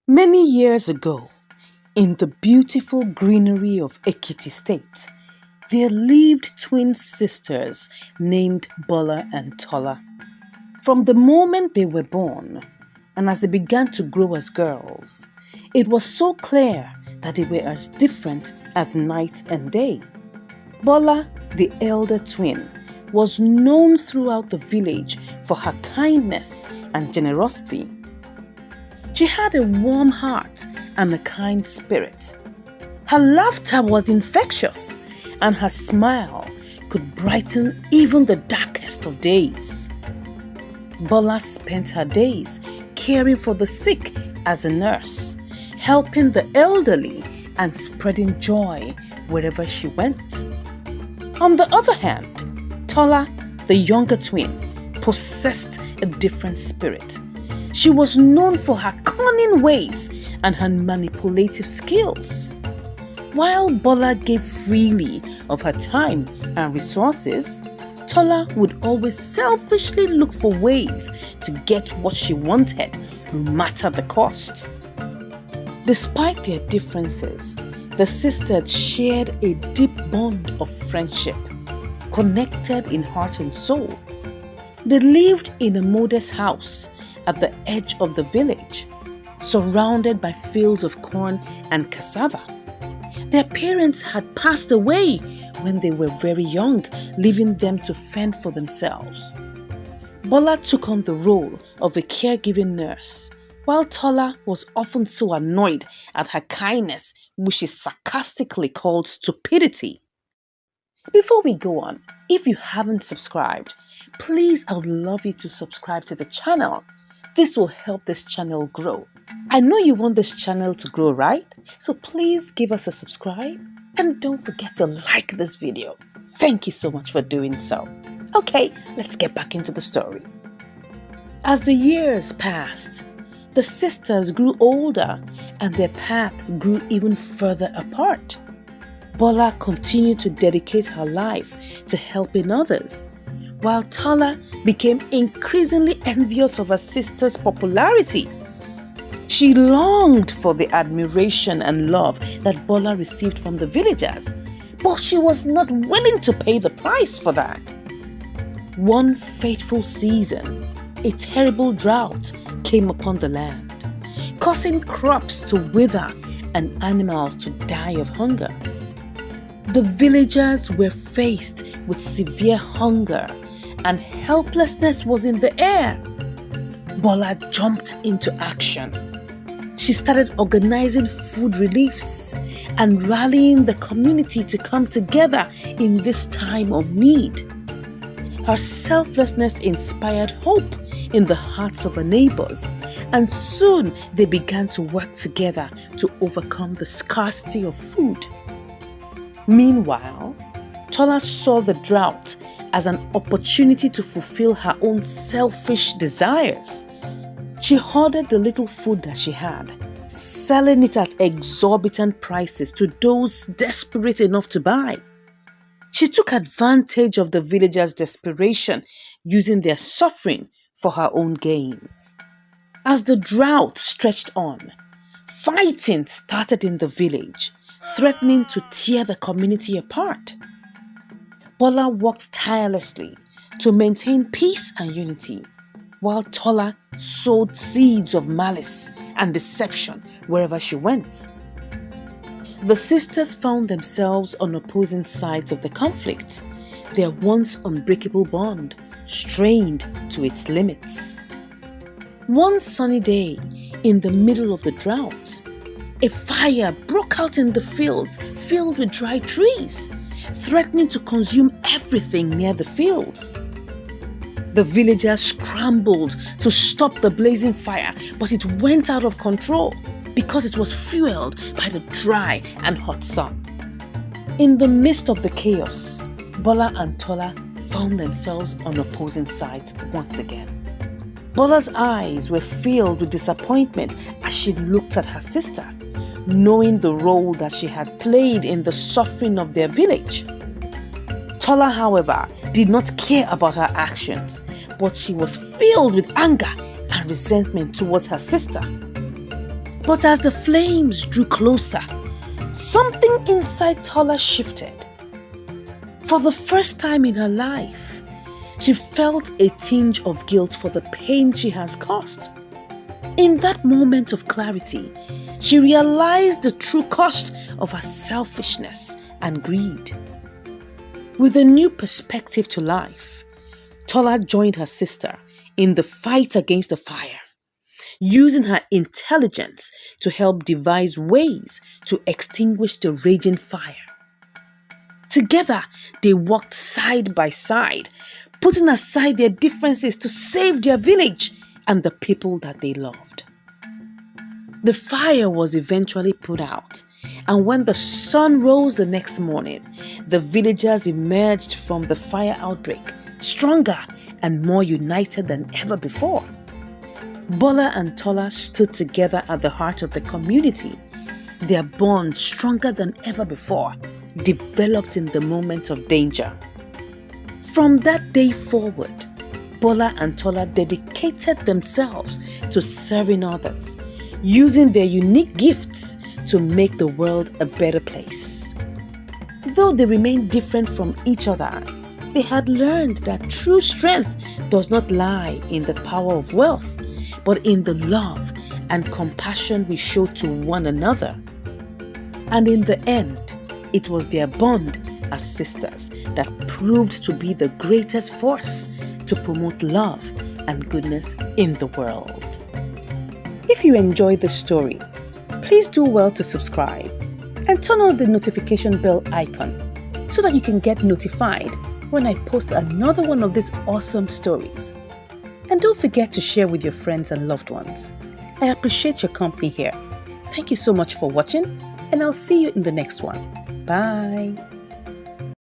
Many years ago, in the beautiful greenery of Ekiti State, there lived twin sisters named Bola and Tola. From the moment they were born, and as they began to grow as girls, it was so clear that they were as different as night and day. Bola, the elder twin, was known throughout the village for her kindness and generosity. She had a warm heart and a kind spirit. Her laughter was infectious, and her smile could brighten even the darkest of days. Bola spent her days caring for the sick as a nurse, helping the elderly and spreading joy wherever she went. On the other hand, Tola, the younger twin, possessed a different spirit. She was known for her cunning ways and her manipulative skills. While Bola gave freely of her time and resources, Tola would always selfishly look for ways to get what she wanted, no matter the cost. Despite their differences, the sisters shared a deep bond of friendship, connected in heart and soul. They lived in a modest house at the edge of the village, surrounded by fields of corn and cassava. Their parents had passed away when they were very young, leaving them to fend for themselves. Bola took on the role of a caregiving nurse, while Tola was often so annoyed at her kindness, which is sarcastically called stupidity. Before we go on, if you haven't subscribed, please, I would love you to subscribe to the channel. This will help this channel grow. I know you want this channel to grow, right? So please give us a subscribe and don't forget to like this video. Thank you so much for doing so. Okay, let's get back into the story. As the years passed, the sisters grew older and their paths grew even further apart. Bola continued to dedicate her life to helping others, while Tola became increasingly envious of her sister's popularity. She longed for the admiration and love that Bola received from the villagers, but she was not willing to pay the price for that. One fateful season, a terrible drought came upon the land, causing crops to wither and animals to die of hunger. The villagers were faced with severe hunger and helplessness was in the air. Bola jumped into action. She started organizing food reliefs and rallying the community to come together in this time of need. Her selflessness inspired hope in the hearts of her neighbors, and soon they began to work together to overcome the scarcity of food. Meanwhile, Tola saw the drought as an opportunity to fulfill her own selfish desires. She hoarded the little food that she had, selling it at exorbitant prices to those desperate enough to buy. She took advantage of the villagers' desperation, using their suffering for her own gain. As the drought stretched on, fighting started in the village, threatening to tear the community apart. Bola worked tirelessly to maintain peace and unity, while Tola sowed seeds of malice and deception wherever she went. The sisters found themselves on opposing sides of the conflict, their once unbreakable bond strained to its limits. One sunny day, in the middle of the drought, a fire broke out in the fields filled with dry trees, threatening to consume everything near the fields. The villagers scrambled to stop the blazing fire, but it went out of control because it was fueled by the dry and hot sun. In the midst of the chaos, Bola and Tola found themselves on opposing sides once again. Bola's eyes were filled with disappointment as she looked at her sister, knowing the role that she had played in the suffering of their village. Tola, however, did not care about her actions, but she was filled with anger and resentment towards her sister. But as the flames drew closer, something inside Tola shifted. For the first time in her life, she felt a tinge of guilt for the pain she has caused. In that moment of clarity, she realized the true cost of her selfishness and greed. With a new perspective to life, Tola joined her sister in the fight against the fire, using her intelligence to help devise ways to extinguish the raging fire. Together, they walked side by side, putting aside their differences to save their village and the people that they loved. The fire was eventually put out, and when the sun rose the next morning, the villagers emerged from the fire outbreak stronger and more united than ever before. Bola and Tola stood together at the heart of the community, their bond stronger than ever before, developed in the moment of danger. From that day forward, Bola and Tola dedicated themselves to serving others, using their unique gifts to make the world a better place. Though they remained different from each other, they had learned that true strength does not lie in the power of wealth, but in the love and compassion we show to one another. And in the end, it was their bond as sisters that proved to be the greatest force to promote love and goodness in the world. If you enjoyed this story, please do well to subscribe and turn on the notification bell icon so that you can get notified when I post another one of these awesome stories. And don't forget to share with your friends and loved ones. I appreciate your company here. Thank you so much for watching, and I'll see you in the next one. Bye.